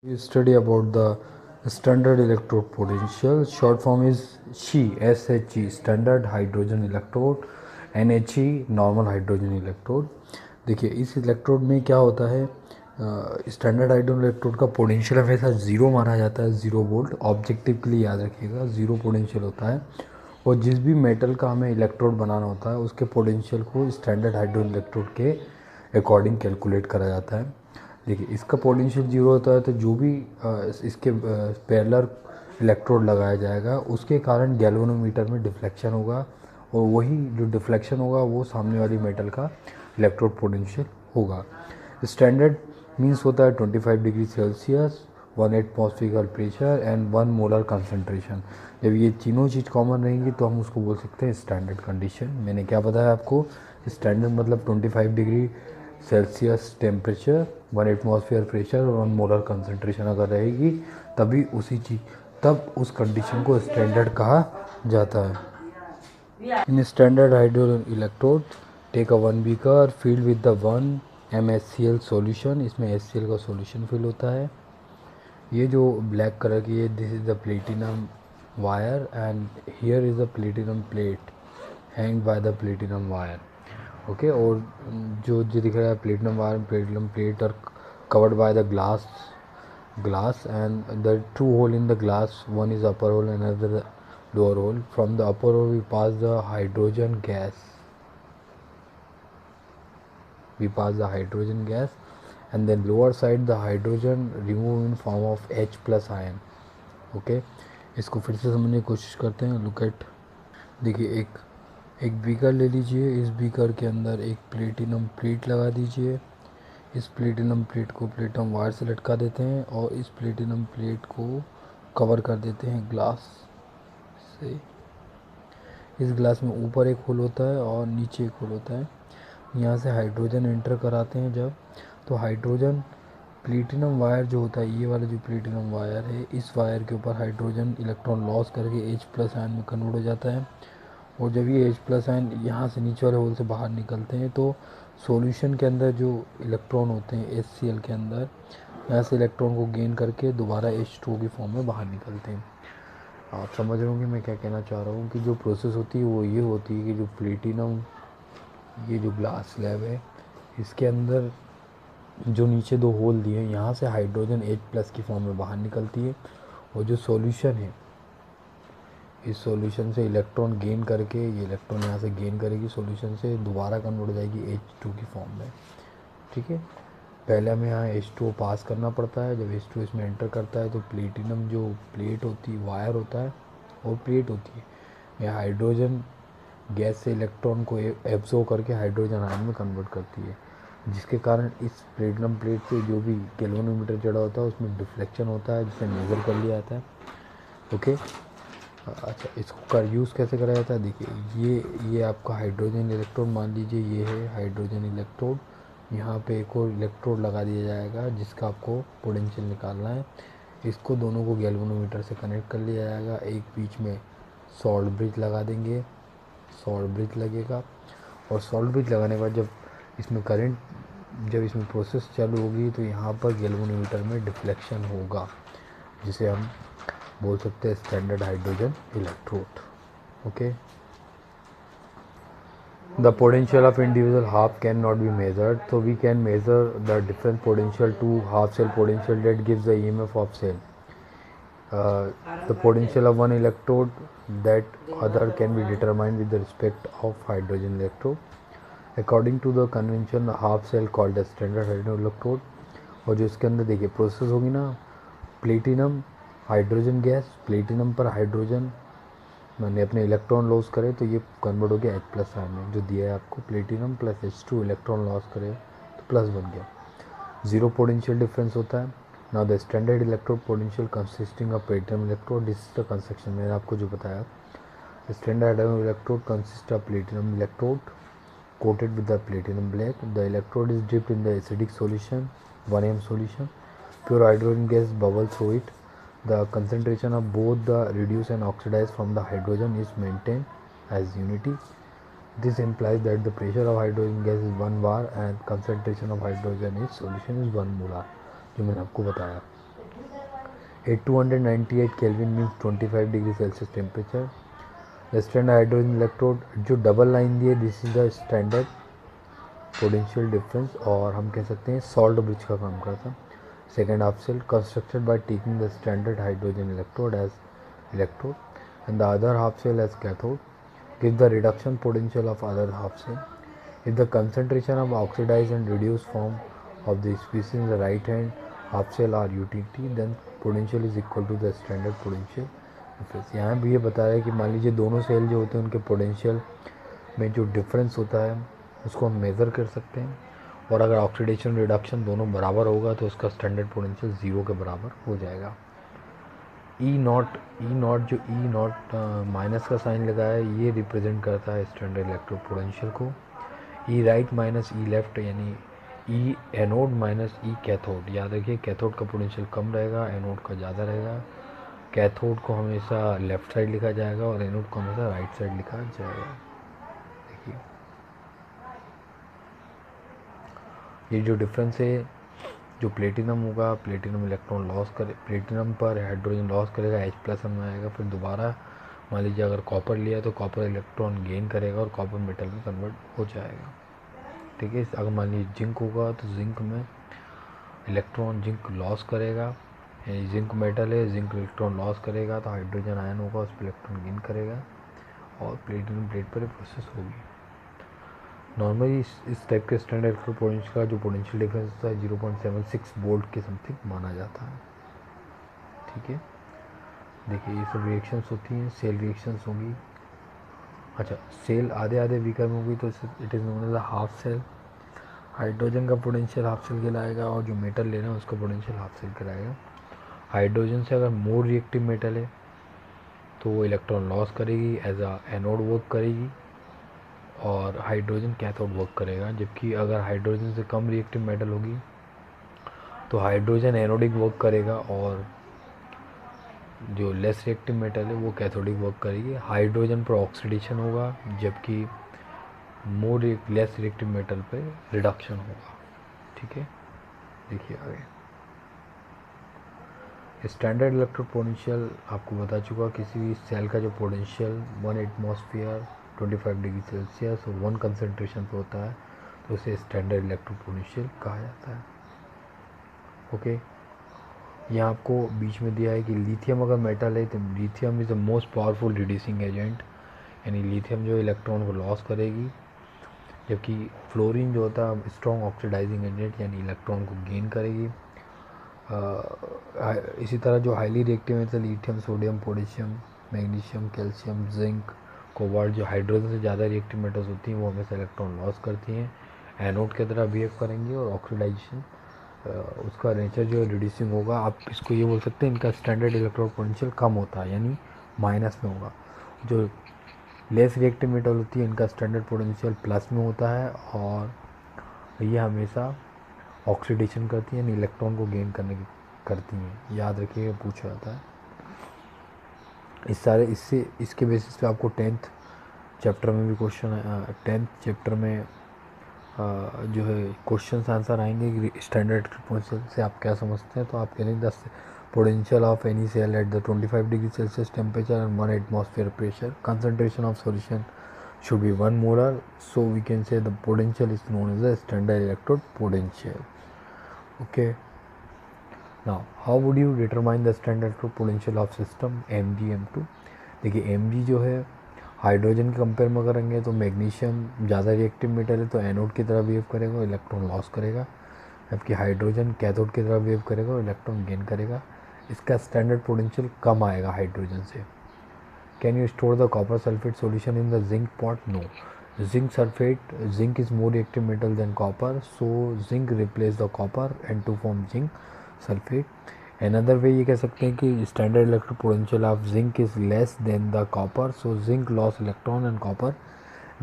We study about the standard electrode potential. Short form is SHE, SHE, standard hydrogen electrode, NHE, normal hydrogen electrode. देखिए इस electrode में क्या होता है, standard hydrogen electrode का potential हमेशा ज़ीरो माना जाता है, 0 वोल्ट। ऑब्जेक्टिव के लिए याद रखिएगा, ज़ीरो पोटेंशियल होता है। और जिस भी मेटल का हमें इलेक्ट्रोड बनाना होता है उसके पोटेंशियल को स्टैंडर्ड हाइड्रोजन इलेक्ट्रोड के अकॉर्डिंग कैलकुलेट करा जाता है। देखिए इसका पोटेंशियल जीरो होता है तो जो भी इसके पैरेलल इलेक्ट्रोड लगाया जाएगा उसके कारण गैल्वेनोमीटर में डिफ्लेक्शन होगा, और वही जो डिफ्लेक्शन होगा वो सामने वाली मेटल का इलेक्ट्रोड पोटेंशियल होगा। स्टैंडर्ड मीन्स होता है 25 degree Celsius, 1 atmospherical pressure and 1 molar concentration. जब ये तीनों चीज़ कॉमन रहेंगी तो हम उसको बोल सकते हैं स्टैंडर्ड कंडीशन। मैंने क्या बताया आपको, स्टैंडर्ड मतलब 25 degree Celsius temperature, 1 atmosphere pressure और 1 मोलर कंसनट्रेशन अगर रहेगी तभी तब उस कंडीशन को स्टैंडर्ड कहा जाता है। In standard hydrogen electrode take a 1 beaker filled with the 1 MnHCl solution. इसमें HCl का सॉल्यूशन फिल होता है। ये जो ब्लैक कलर की है, this is the platinum wire and here is the platinum plate hang by the platinum wire. Okay, और जो दिख रहा है प्लेटिनम वायर, प्लेटिनम प्लेट और covered by the glass and the two hole in the glass, one is upper hole and another lower hole. From the upper hole we pass the hydrogen gas, and then lower side the hydrogen remove in form of H plus ion. Okay, इसको फिर से समझने की कोशिश करते हैं। Look at, देखिए एक बीकर ले लीजिए, इस बीकर के अंदर एक प्लेटिनम प्लेट लगा दीजिए। इस प्लेटिनम प्लेट को प्लेटिनम वायर से लटका देते हैं और इस प्लेटिनम प्लेट को कवर कर देते हैं ग्लास से। इस ग्लास में ऊपर एक होल होता है और नीचे एक होल होता है। यहाँ से हाइड्रोजन एंटर कराते हैं जब, तो हाइड्रोजन प्लेटिनम वायर जो होता है, ये वाला जो प्लेटिनम वायर है, इस वायर के ऊपर हाइड्रोजन इलेक्ट्रॉन लॉस करके H प्लस आयन में कन्वर्ट हो जाता है। और जब ये H प्लस आयन यहाँ से नीचे वाले होल से बाहर निकलते हैं तो सॉल्यूशन के अंदर जो इलेक्ट्रॉन होते हैं HCl के अंदर, यहाँ से इलेक्ट्रॉन को गेन करके दोबारा H2 की फॉर्म में बाहर निकलते हैं। आप समझ रहे होंगे मैं क्या कहना चाह रहा हूँ, कि जो प्रोसेस होती है वो ये होती है कि जो प्लेटिनम, ये जो ग्लास स्लैब है, इसके अंदर जो नीचे दो होल दिए हैं, यहाँ से हाइड्रोजन H प्लस की फॉर्म में बाहर निकलती है। और जो सॉल्यूशन है, इस सॉल्यूशन से इलेक्ट्रॉन गेन करके, ये इलेक्ट्रॉन यहाँ से गेन करेगी सॉल्यूशन से, दोबारा कन्वर्ट हो जाएगी H2 की फॉर्म में। ठीक है, पहले हमें यहाँ H2 पास करना पड़ता है। जब H2 इसमें एंटर करता है तो प्लेटिनम जो प्लेट होती है, वायर होता है और प्लेट होती है, यह हाइड्रोजन गैस से इलेक्ट्रॉन को एब्जॉर्ब करके हाइड्रोजन आयन में कन्वर्ट करती है, जिसके कारण इस प्लेटिनम प्लेट पे जो भी गैल्वेनोमीटर जड़ा होता है उसमें डिफ्लेक्शन होता है, जिसे मेज़र कर लिया जाता है। ओके, अच्छा, इसका यूज़ कैसे करा जाता है, देखिए ये आपका हाइड्रोजन इलेक्ट्रोड मान लीजिए, ये है हाइड्रोजन इलेक्ट्रोड। यहाँ पे एक और इलेक्ट्रोड लगा दिया जाएगा जिसका आपको पोटेंशियल निकालना है। इसको दोनों को गैल्वेनोमीटर से कनेक्ट कर लिया जाएगा। एक बीच में सॉल्ट ब्रिज लगा देंगे, सॉल्ट ब्रिज लगेगा। और सॉल्ट ब्रिज लगाने के बाद जब इसमें प्रोसेस चालू होगी तो यहाँ पर गैल्वेनोमीटर में डिफ्लेक्शन होगा, जिसे हम बोल सकते हैं standard hydrogen electrode. Okay, the potential of individual half can not be measured, तो we can measure the difference potential to half cell potential that gives the EMF of cell. The potential of one electrode that other can be determined with the respect of hydrogen electrode. According to the convention, half cell called as standard hydrogen electrode. और जो इसके अंदर देखिए process होगी ना, platinum hydrogen gas, platinum पर hydrogen मैंने अपने इलेक्ट्रॉन लॉस करे तो ये कन्वर्ट हो गया H प्लस आयन में, जो दिया है आपको platinum plus H2 electron loss करे तो प्लस बन गया। ज़ीरो पोटेंशियल डिफरेंस होता है। Now the standard electrode potential consisting of platinum electrode, this is the construction मैंने आपको जो बताया। Standard electrode consist of platinum electrode coated with the platinum black. The electrode is dipped in the acidic solution, 1M solution. Pure hydrogen gas bubbles through it. The concentration of both the reduced and oxidized from the hydrogen is maintained as unity. This implies that the pressure of hydrogen gas is 1 bar and concentration of hydrogen in solution is 1 molar, जो मैंने आपको बताया। 298 kelvin means 25 degree Celsius temperature. The standard hydrogen electrode जो double line दी है, this is the standard potential difference, और हम कह सकते हैं सॉल्ट ब्रिज का काम करता है। Second half cell constructed by taking the standard hydrogen electrode as electrode and the other half cell as cathode, give the reduction potential of other half cell. If the concentration of oxidized and reduced form of the species in the right hand half cell are utility, then potential is equal to the standard potential difference। यहाँ भी ये बता रहा है कि मान लीजिए दोनों सेल जो होते हैं उनके पोटेंशियल में जो डिफरेंस होता है उसको हम मेज़र कर सकते हैं, और अगर ऑक्सीडेशन रिडक्शन दोनों बराबर होगा तो उसका स्टैंडर्ड पोटेंशियल ज़ीरो के बराबर हो जाएगा। ई नॉट जो ई नॉट माइनस का साइन लगा है ये रिप्रेजेंट करता है स्टैंडर्ड इलेक्ट्रो पोटेंशियल को। ई राइट माइनस ई लेफ्ट यानी ई एनोड माइनस ई कैथोड। याद रखिए कैथोड का पोटेंशियल कम रहेगा, एनोड का ज़्यादा रहेगा। कैथोड को हमेशा लेफ्ट साइड लिखा जाएगा और एनोड को हमेशा राइट साइड लिखा जाएगा। देखिए ये जो डिफरेंस है, जो प्लेटिनम होगा, प्लेटिनम इलेक्ट्रॉन लॉस करे, प्लेटिनम पर हाइड्रोजन लॉस करेगा, H+ में आएगा। फिर दोबारा मान लीजिए अगर कॉपर लिया तो कॉपर इलेक्ट्रॉन गेन करेगा और कॉपर मेटल में कन्वर्ट हो जाएगा। ठीक है, अगर मान लीजिए जिंक होगा तो जिंक में इलेक्ट्रॉन जिंक लॉस करेगा, यानी जिंक मेटल है, जिंक इलेक्ट्रॉन लॉस करेगा तो हाइड्रोजन आयन होगा, उस पर इलेक्ट्रॉन गेन करेगा और प्लेटिनम प्लेट पर प्रोसेस होगी। नॉर्मली इस टाइप के स्टैंडर्ड इलेक्ट्रो पोटेंशियल का जो पोटेंशियल डिफरेंस होता है 0.76 वोल्ट के समथिंग माना जाता है। ठीक है, देखिए ये सब रिएक्शंस होती हैं, सेल रिएक्शंस होंगी। अच्छा, सेल आधे आधे वीकर में होगी तो it is known as a half cell. Hydrogen का पोटेंशियल हाफ सेल कहलाएगा और जो मेटल ले रहे हैं उसका पोटेंशियल हाफ सेल कहलाएगा। हाइड्रोजन से अगर मोर रिएक्टिव मेटल है तो वो इलेक्ट्रॉन लॉस करेगी, एज अ एनोड वर्क करेगी और हाइड्रोजन कैथोड वर्क करेगा। जबकि अगर हाइड्रोजन से कम रिएक्टिव मेटल होगी तो हाइड्रोजन एनोडिक वर्क करेगा और जो लेस रिएक्टिव मेटल है वो कैथोडिक वर्क करेगी। हाइड्रोजन पर ऑक्सीडेशन होगा जबकि मोर लेस रिएक्टिव मेटल पे रिडक्शन होगा। ठीक है, देखिए आगे स्टैंडर्ड इलेक्ट्रो पोटेंशियल आपको बता चुका, किसी भी सेल का जो पोटेंशियल 1 एटमॉस्फेयर 25 डिग्री सेल्सियस और 1 कंसनट्रेशन पे होता है तो उसे स्टैंडर्ड इलेक्ट्रो पोटेंशियल कहा जाता है। ओके, यहाँ आपको बीच में दिया है कि लिथियम अगर मेटल है तो lithium is the most powerful reducing agent, यानी लिथियम जो इलेक्ट्रॉन को लॉस करेगी, जबकि फ्लोरीन जो होता है स्ट्रॉन्ग ऑक्सीडाइजिंग एजेंट यानी इलेक्ट्रॉन को गेन करेगी। इसी तरह जो हाईली रिएक्टिव है lithium, sodium, potassium, magnesium, calcium, zinc, cobalt जो हाइड्रोजन से ज़्यादा रिएक्टिव मेटल्स होती हैं वो हमेशा इलेक्ट्रॉन लॉस करती हैं, एनोड की तरह बिहेव करेंगी और ऑक्सीडाइजेशन उसका नेचर जो है रिड्यूसिंग होगा। आप इसको ये बोल सकते हैं इनका स्टैंडर्ड इलेक्ट्रॉन पोटेंशियल कम होता है यानी माइनस में होगा। जो लेस रिएक्टिव मेटल होती है इनका स्टैंडर्ड पोटेंशियल प्लस में होता है और ये हमेशा ऑक्सीडेशन करती हैं यानी इलेक्ट्रॉन को गेन करती हैं। याद रखिएगा पूछा जाता है। इसके बेसिस पे आपको 10th चैप्टर में भी क्वेश्चन 10th चैप्टर में जो है क्वेश्चन आंसर आएंगे कि स्टैंडर्ड पोटेंशियल से आप क्या समझते हैं। तो आप कहेंगे the potential of any cell at the 25 degree Celsius temperature and 1 atmosphere pressure, concentration of solution should be 1 molar, so we can say the potential is known as the standard electrode potential. Okay, now how would you determine the standard electrode potential of system Mg M2? देखिए Mg जो है hydrogen के compare में करेंगे तो magnesium ज़्यादा reactive metal है तो एनोड की तरह बिहेव करेगा और इलेक्ट्रॉन लॉस करेगा, जबकि हाइड्रोजन कैथोड की तरह बिहेव करेगा और इलेक्ट्रॉन गेन करेगा। इसका स्टैंडर्ड पोटेंशियल कम आएगा हाइड्रोजन से। Can you store the copper sulfate solution in the zinc pot? No. Zinc is more reactive metal than copper, so zinc replace the copper and to form zinc sulfate. Another way ये कह सकते हैं कि standard electron potential of zinc is less than the copper, so zinc loss electron and copper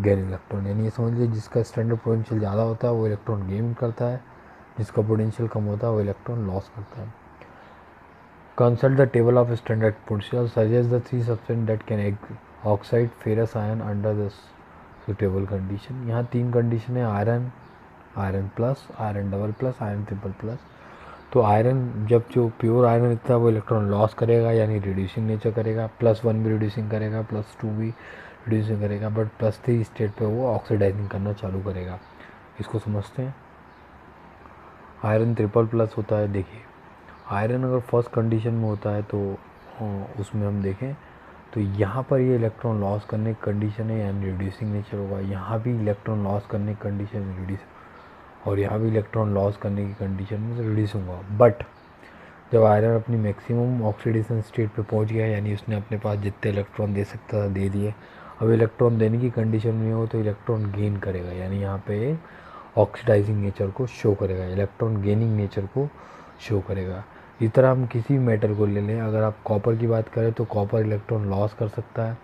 gain electron। यानी ये समझ लीजिए जिसका standard potential ज़्यादा होता है वो इलेक्ट्रॉन गेन करता है, जिसका पोटेंशियल कम होता है वो इलेक्ट्रॉन लॉस करता है। Consult the table of standard potential, suggest the 3 substances that can oxide ferrous ion under the suitable condition। यहाँ 3 कंडीशन है, iron, iron plus, iron double plus, iron triple plus. तो iron, जब जो pure iron इतना वो electron loss करेगा यानी reducing nature करेगा, +1 भी रिड्यूसिंग करेगा, +2 भी रिड्यूसिंग करेगा, बट +3 स्टेट पे वो ऑक्सीडाइजिंग करना चालू करेगा। इसको समझते हैं। आयरन ट्रिपल+ होता है। देखिए आयरन अगर फर्स्ट कंडीशन में होता है तो उसमें हम देखें तो यहाँ पर ये इलेक्ट्रॉन लॉस करने की कंडीशन है यानी रिड्यूसिंग नेचर होगा। यहाँ भी इलेक्ट्रॉन लॉस करने की कंडीशन में रिड्यूस, और यहाँ भी इलेक्ट्रॉन लॉस करने की कंडीशन में रिड्यूस होगा। बट जब आयरन अपनी मैक्सिमम ऑक्सीडेशन स्टेट पे पहुँच गया यानी उसने अपने पास जितने इलेक्ट्रॉन दे सकता था दे दिए, अब इलेक्ट्रॉन देने की कंडीशन में हो तो इलेक्ट्रॉन गेन करेगा यानी यहाँ पे ऑक्सीडाइजिंग नेचर को शो करेगा, इलेक्ट्रॉन गेनिंग नेचर को शो करेगा। इस तरह हम किसी भी मेटल को ले लें, अगर आप कॉपर की बात करें तो कॉपर इलेक्ट्रॉन लॉस कर सकता है,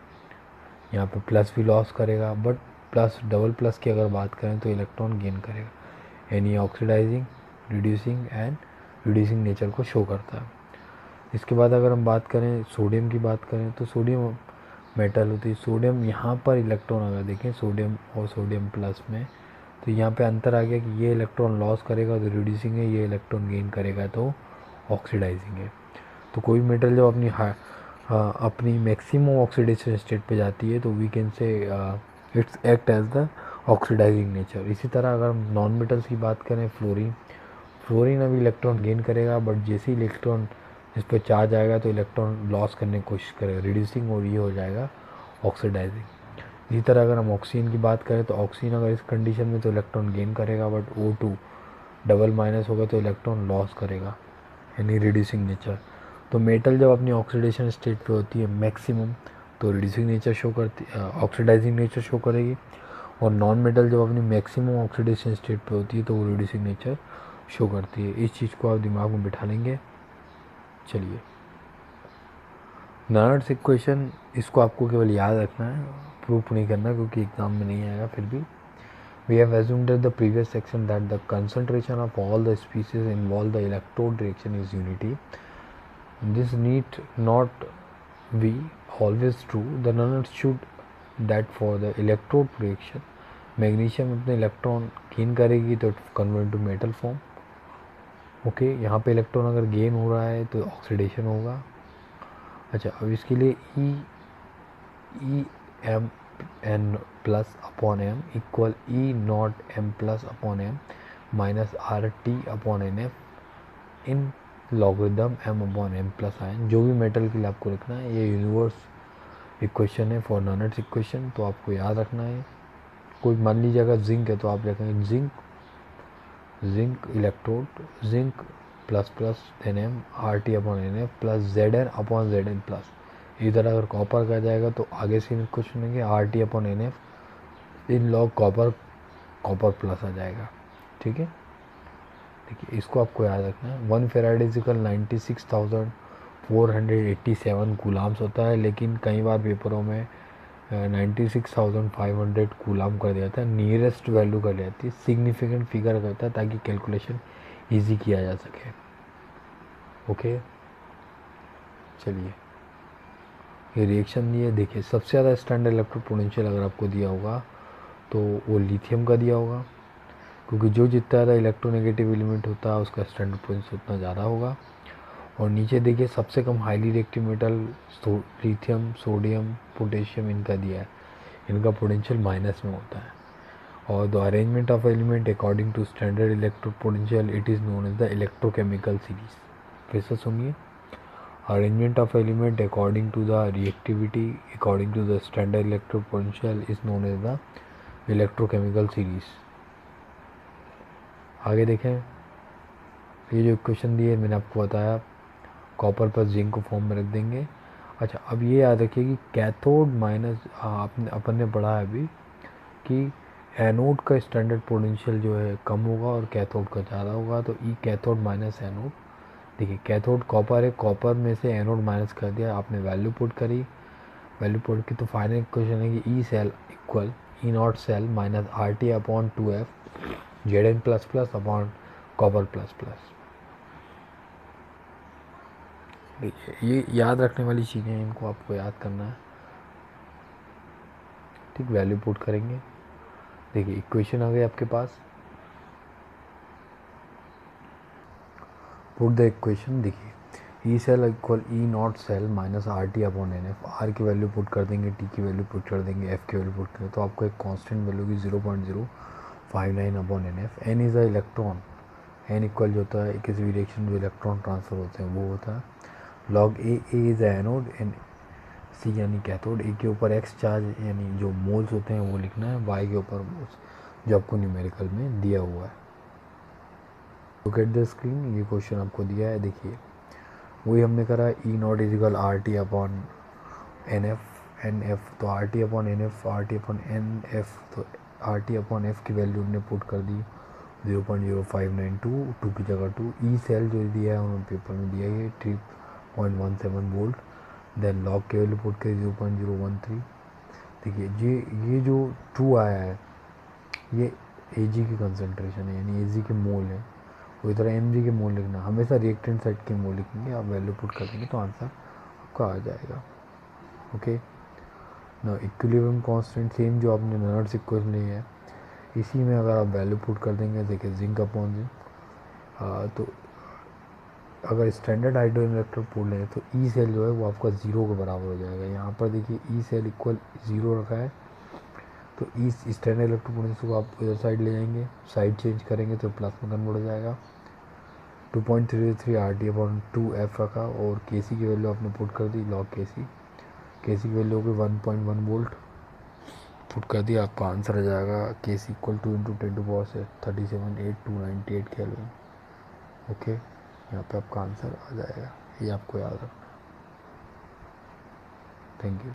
यहाँ पे प्लस भी लॉस करेगा, बट डबल+ की अगर बात करें तो इलेक्ट्रॉन गेन करेगा यानी ऑक्सीडाइजिंग, रिड्यूसिंग नेचर को शो करता है। इसके बाद अगर हम बात करें सोडियम की बात करें तो सोडियम मेटल होती है। सोडियम यहाँ पर इलेक्ट्रॉन अगर देखें सोडियम और सोडियम प्लस में, तो यहाँ पे अंतर आ गया कि ये इलेक्ट्रॉन लॉस करेगा तो रिड्यूसिंग है, ये इलेक्ट्रॉन गेन करेगा तो ऑक्सीडाइजिंग है। तो कोई मेटल जब अपनी मैक्सिमम ऑक्सीडेशन स्टेट पे जाती है तो we can say its act as the oxidizing nature. इसी तरह अगर हम नॉन मेटल्स की बात करें, फ्लोरीन अभी इलेक्ट्रॉन गेन करेगा, बट जैसे ही इलेक्ट्रॉन इस पर चार्ज आएगा तो इलेक्ट्रॉन लॉस करने की कोशिश करेगा, रिड्यूसिंग, और ये हो जाएगा ऑक्सीडाइजिंग। इसी तरह अगर हम ऑक्सीजन की बात करें तो ऑक्सीजन अगर इस कंडीशन में तो इलेक्ट्रॉन गेन करेगा, बट O2 डबल- होगा तो इलेक्ट्रॉन लॉस करेगा यानी रिड्यूसिंग नेचर। तो मेटल जब अपनी ऑक्सीडेशन स्टेट पे होती है मैक्सिमम तो रिड्यूसिंग नेचर शो करती, ऑक्सीडाइजिंग नेचर शो करेगी, और नॉन मेटल जब अपनी मैक्सिमम ऑक्सीडेशन स्टेट पे होती है तो वो रिड्यूसिंग नेचर शो करती है। इस चीज़ को आप दिमाग में बिठा लेंगे। चलिए नॉनर्स इक्वेशन, इसको आपको केवल याद रखना है, प्रूफ नहीं करना क्योंकि एग्जाम में नहीं आएगा। फिर भी we have assumed at the previous section that the concentration of all the species involved the electrode reaction is unity. This need not be always true. The nonce should that for the electrode reaction magnesium अपने electron gain करेगी तो convert to metal form. Okay, यहाँ पे electron अगर gain हो रहा है तो ऑक्सीडेशन होगा। अच्छा, अब इसके लिए E M N plus upon M equal E0m+/m minus RT/NF in logarithm m/m+n। जो भी मेटल के लिए आपको लिखना है, ये यूनिवर्स इक्वेशन है फॉर नॉनर्स इक्वेशन, तो आपको याद रखना है। कोई मान लीजिए अगर जिंक है तो आप लिखेंगे zinc electrode zinc plus then m RT/NF plus Zn/Zn+। इधर अगर कॉपर का जाएगा तो आगे से कुछ नहीं है, RT/NF in log copper plus आ जाएगा। ठीक है, देखिए इसको आपको याद रखना है। 1 फेराइड इजिकल 96,487 कूलाम्स होता है, लेकिन कई बार पेपरों में 96,500 कूलाम कर दिया था, नियरेस्ट वैल्यू कर जाती है, सिग्निफिकेंट फिगर करता है ताकि कैलकुलेशन इजी किया जा सके। ओके, चलिए ये रिएक्शन दिए। देखिए सबसे ज़्यादा स्टैंडर्ड इलेक्ट्रिक पोटेंशियल अगर आपको दिया होगा तो वो लिथियम का दिया होगा, क्योंकि जो जितना ज़्यादा इलेक्ट्रोनेगेटिव एलिमेंट होता है उसका स्टैंडर्ड पोटेंशियल उतना ज़्यादा होगा। और नीचे देखिए सबसे कम highly reactive metal lithium, sodium, potassium इनका दिया है, इनका पोटेंशियल माइनस में होता है। और the arrangement of element according to standard electric potential it is known as the electrochemical series. फिर से सुनिए, arrangement of element according to the reactivity according to the standard electric potential is known as the electrochemical series। आगे देखें, ये जो equation दी है मैंने आपको बताया, कॉपर पर जिंक को फॉर्म में रख देंगे। अच्छा, अब ये याद रखिए कि कैथोड माइनस, अपन ने पढ़ा है अभी कि एनोड का स्टैंडर्ड पोटेंशियल जो है कम होगा और कैथोड का ज़्यादा होगा, तो ई कैथोड माइनस एनोड। देखिए कैथोड कॉपर है, कॉपर में से एनोड माइनस कर दिया, आपने वैल्यू पुट करी, वैल्यू पुट की तो फाइनल इक्वेशन है कि E cell equal E0 cell minus RT/2F Zn++ copper plus. देखिए ये याद रखने वाली चीज़ें हैं, इनको आपको याद करना है। ठीक, वैल्यू पुट करेंगे। देखिए इक्वेशन आ गई आपके पास, पुट द इक्वेशन, देखिए E cell equal E naught cell minus R T upon N F, R की वैल्यू पुट कर देंगे, टी की वैल्यू पुट कर देंगे, एफ की वैल्यू पुट करेंगे, तो आपको एक कांस्टेंट वैल्यू की 0.059 upon N F. N is a electron, N equal जो होता है किसी भी रिएक्शन जो इलेक्ट्रॉन ट्रांसफ़र होते हैं वो होता है। Log A is anode and C यानी कैथोड, ए के ऊपर एक्स चार्ज यानी जो मोल्स होते हैं वो लिखना है, वाई के ऊपर मोल्स जो आपको न्यूमेरिकल में दिया हुआ है। लुक एट द स्क्रीन, ये क्वेश्चन आपको दिया है, देखिए वही हमने करा E naught is equal R T upon N F, तो R T upon N F, R T upon N F, तो आर टी अपॉन एफ की वैल्यू हमने पुट कर दी 0.0592, टू की जगह 2। ई सेल जो दिया है उन्होंने पेपर में दिया है 3.17 वोल्ट। देन लॉग की वैल्यू पुट कर 0.013। देखिए ये जो ट्रू आया है ये ए जी की कंसनट्रेशन है, यानी ए जी के मोल है। वही तरह एम जी के मोल लिखना, हमेशा रिएक्टेंट साइड के मोल लिखेंगे, आप वैल्यू पुट कर देंगे तो आंसर आपका आ जाएगा। ओके ना, इक्विलिब्रियम कांस्टेंट सेम जो आपने नॉट इक्वेशन ली है, इसी में अगर आप वैल्यू पुट कर देंगे, देखिए जिंक अपॉन जिंक, तो अगर स्टैंडर्ड हाइड्रोजन इलेक्ट्रोड पुट लें तो ई सेल जो है वो आपका ज़ीरो के बराबर हो जाएगा। यहाँ पर देखिए ई सेल इक्वल ज़ीरो रखा है, तो ई स्टैंडर्ड इलेक्ट्रोड पोटेंशियल को आप इधर साइड ले जाएंगे, साइड चेंज करेंगे तो प्लस में कन्वर्ट हो जाएगा। 2.33 आर टी अपॉन 2 एफ रखा और के सी की वैल्यू आपने पुट कर दी, लॉग के सी की वैल्यू होगी 1.1 वोल्ट पुट कर दिया, आपका आंसर आ जाएगा K C equal to into 10⁻⁸ kelvin. Okay, यहाँ पे आपका आंसर आ जाएगा, ये आपको याद रखना। Thank you.